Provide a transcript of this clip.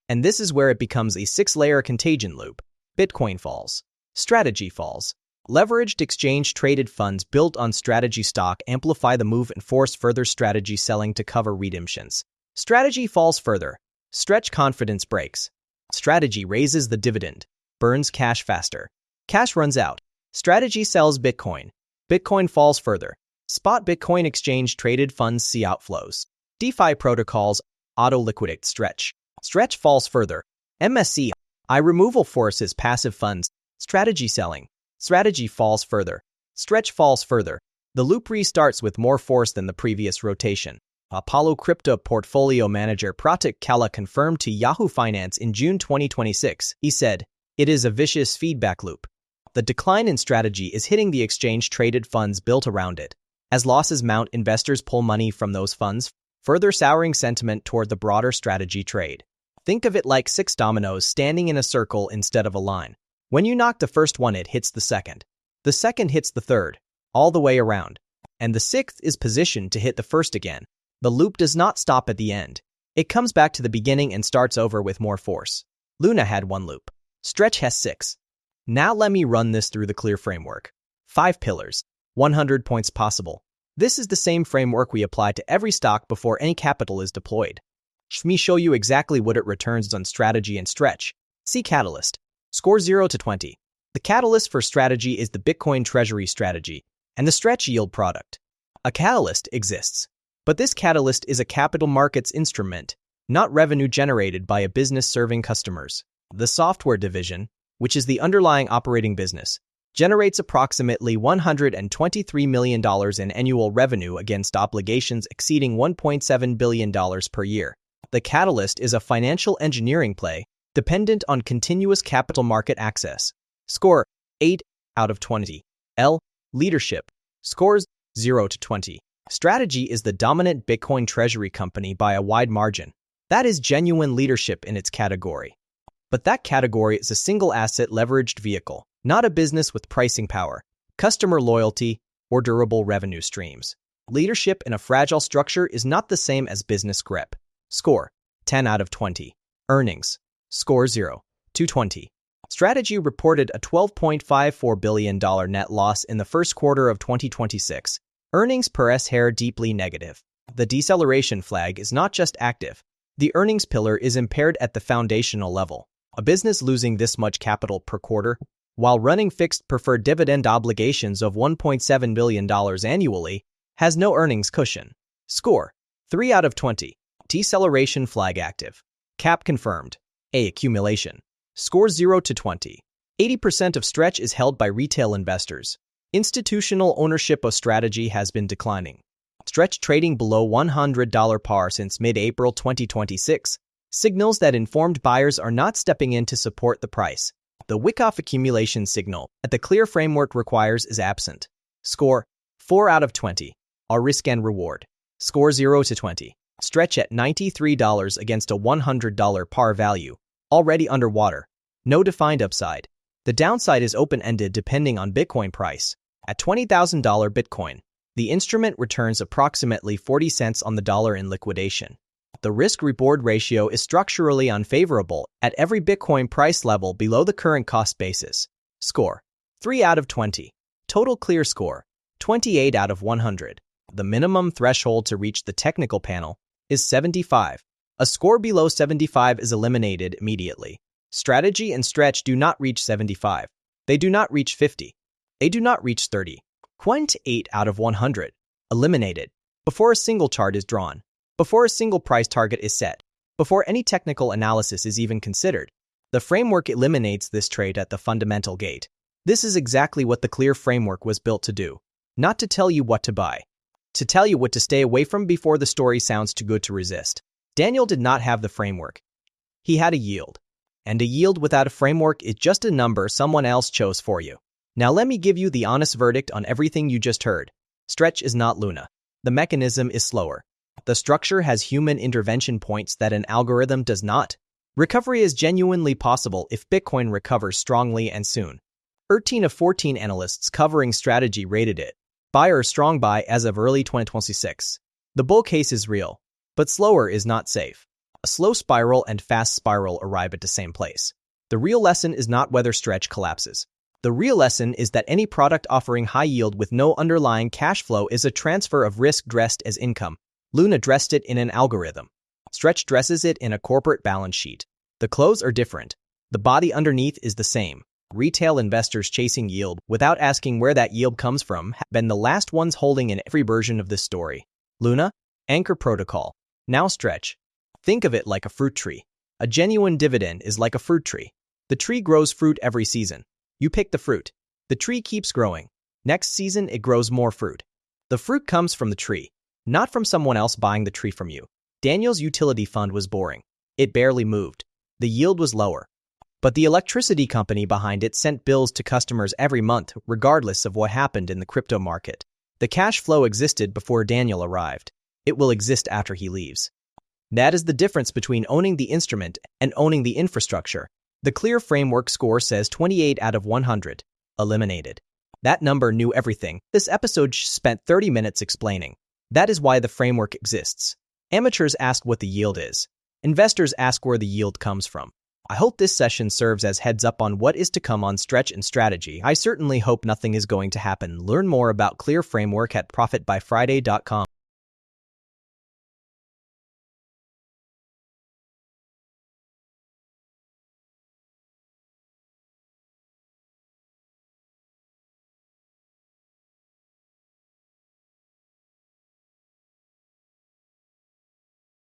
And this is where it becomes a 6-layer contagion loop. Bitcoin falls. Strategy falls. Leveraged exchange-traded funds built on strategy stock amplify the move and force further strategy selling to cover redemptions. Strategy falls further. Stretch confidence breaks. Strategy raises the dividend. Burns cash faster. Cash runs out. Strategy sells Bitcoin. Bitcoin falls further. Spot Bitcoin exchange-traded funds see outflows. DeFi protocols auto-liquidate Stretch. Stretch falls further. MSCI removal forces passive funds. Strategy selling. Strategy falls further. Stretch falls further. The loop restarts with more force than the previous rotation. Apollo crypto portfolio manager Pratik Kala confirmed to Yahoo Finance in June 2026. He said, "It is a vicious feedback loop. The decline in strategy is hitting the exchange-traded funds built around it. As losses mount, investors pull money from those funds, further souring sentiment toward the broader strategy trade. Think of it like 6 dominoes standing in a circle instead of a line. When you knock the first one, it hits the second. The second hits the third, all the way around. And the sixth is positioned to hit the first again. The loop does not stop at the end. It comes back to the beginning and starts over with more force. Luna had 1 loop. Stretch has 6. Now let me run this through the clear framework. 5 pillars. 100 points possible. This is the same framework we apply to every stock before any capital is deployed. Let me show you exactly what it returns on strategy and stretch. See catalyst. Score 0 to 20. The catalyst for strategy is the Bitcoin treasury strategy and the stretch yield product. A catalyst exists, but this catalyst is a capital markets instrument, not revenue generated by a business serving customers. The software division, which is the underlying operating business, generates approximately $123 million in annual revenue against obligations exceeding $1.7 billion per year. The catalyst is a financial engineering play dependent on continuous capital market access. Score 8 out of 20. L. Leadership. Scores 0 to 20. Strategy is the dominant Bitcoin treasury company by a wide margin. That is genuine leadership in its category. But that category is a single asset leveraged vehicle, not a business with pricing power, customer loyalty, or durable revenue streams. Leadership in a fragile structure is not the same as business grip. Score 10 out of 20. Earnings. Score 0 to 20. Strategy reported a $12.54 billion net loss in the first quarter of 2026. Earnings per share deeply negative. The deceleration flag is not just active. The earnings pillar is impaired at the foundational level. A business losing this much capital per quarter, while running fixed preferred dividend obligations of $1.7 billion annually, has no earnings cushion. Score 3 out of 20. Deceleration flag active. Cap confirmed. A. Accumulation. Score 0 to 20. 80% of Stretch is held by retail investors. Institutional ownership of strategy has been declining. Stretch trading below $100 par since mid-April 2026 signals that informed buyers are not stepping in to support the price. The wick-off accumulation signal that the clear framework requires is absent. Score 4 out of 20. Our risk and reward. Score 0 to 20. Stretch at $93 against a $100 par value, already underwater. No defined upside. The downside is open-ended depending on Bitcoin price. At $20,000 Bitcoin, the instrument returns approximately 40 cents on the dollar in liquidation. The risk-reward ratio is structurally unfavorable at every Bitcoin price level below the current cost basis. Score 3 out of 20. Total clear score 28 out of 100. The minimum threshold to reach the technical panel is 75. A score below 75 is eliminated immediately. Strategy and stretch do not reach 75. They do not reach 50. They do not reach 30. Quant 8 out of 100. Eliminated. Before a single chart is drawn. Before a single price target is set. Before any technical analysis is even considered. The framework eliminates this trade at the fundamental gate. This is exactly what the clear framework was built to do. Not to tell you what to buy. To tell you what to stay away from before the story sounds too good to resist. Daniel did not have the framework. He had a yield. And a yield without a framework is just a number someone else chose for you. Now let me give you the honest verdict on everything you just heard. Stretch is not Luna. The mechanism is slower. The structure has human intervention points that an algorithm does not. Recovery is genuinely possible if Bitcoin recovers strongly and soon. 13 of 14 analysts covering strategy rated it buy or strong buy as of early 2026. The bull case is real, but slower is not safe. A slow spiral and fast spiral arrive at the same place. The real lesson is not whether Stretch collapses. The real lesson is that any product offering high yield with no underlying cash flow is a transfer of risk dressed as income. Luna dressed it in an algorithm. Stretch dresses it in a corporate balance sheet. The clothes are different. The body underneath is the same. Retail investors chasing yield without asking where that yield comes from have been the last ones holding in every version of this story. Luna, Anchor Protocol. Now Stretch. Think of it like a fruit tree. A genuine dividend is like a fruit tree. The tree grows fruit every season. You pick the fruit. The tree keeps growing. Next season, it grows more fruit. The fruit comes from the tree, not from someone else buying the tree from you. Daniel's utility fund was boring. It barely moved. The yield was lower. But the electricity company behind it sent bills to customers every month, regardless of what happened in the crypto market. The cash flow existed before Daniel arrived. It will exist after he leaves. That is the difference between owning the instrument and owning the infrastructure. The Clear Framework score says 28 out of 100. Eliminated. That number knew everything. This episode spent 30 minutes explaining. That is why the framework exists. Amateurs ask what the yield is. Investors ask where the yield comes from. I hope this session serves as heads up on what is to come on Stretch and Strategy. I certainly hope nothing is going to happen. Learn more about Clear Framework at profitbyfriday.com.